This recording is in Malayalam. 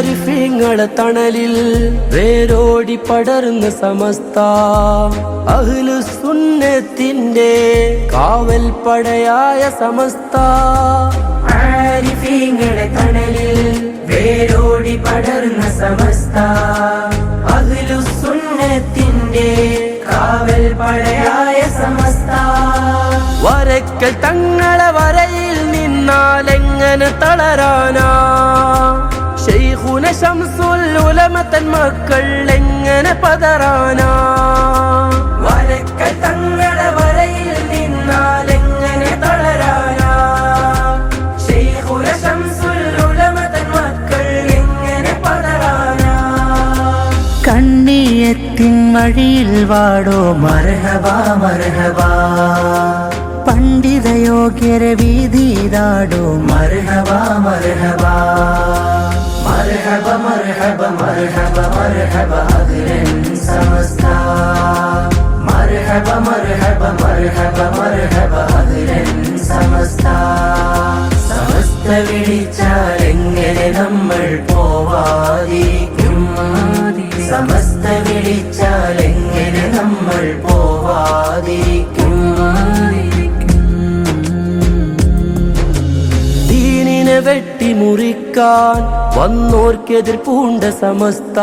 ആരിഫീങ്ങളെ തണലിൽ വേരോടി പടർന്ന സമസ്ത അഹ്ലുസുന്നത്തിന്റെ കാവൽ പടയായ സമസ്ത ആരിഫീങ്ങളെ തണലിൽ വേരോടി പടർന്ന സമസ്ത അഹ്ലുസുന്നത്തിന്റെ കാവൽ പടയായ സമസ്ത വരക്കൽ തങ്ങളെ വരയിൽ നിന്നാലെങ്ങനെ തളരാനാ ശൈഖുന ശംസുൽ ഉലമ തൻ മക്കൾ എങ്ങനെ പതറാനാ വരക്കൽ തങ്ങളെ വരയിൽ നിന്നാലെങ്ങനെ തളരാനാ ശൈഖുന ശംസുൽ ഉലമ തൻ മക്കൾ എങ്ങനെ പതറാനാ കണ്ണിയത്തിൻ വഴിയിൽ വാടോ മർഹബാ മർഹബാ പണ്ഡിതയോഗ്യരെ വീതിയിലാടോ മർഹബാ മർഹബാ മർഹബ മർഹബ മർഹബ മർഹബ അഹ്ലൻ സമസ്ത മർഹബ മർഹബ മർഹബ മർഹബ അഹ്ലൻ സമസ്ത സമസ്ത വിളിച്ചാൽ എങ്ങനെ നമ്മൾ പോവാതിരിക്കും സമസ്ത വിളിച്ചാൽ എങ്ങനെ നമ്മൾ പോവാതിരിക്കും ദീനിനെ വെട്ടിമുറിക്കാൻ വന്നോർക്കെതിർ പൂണ്ട സമസ്ത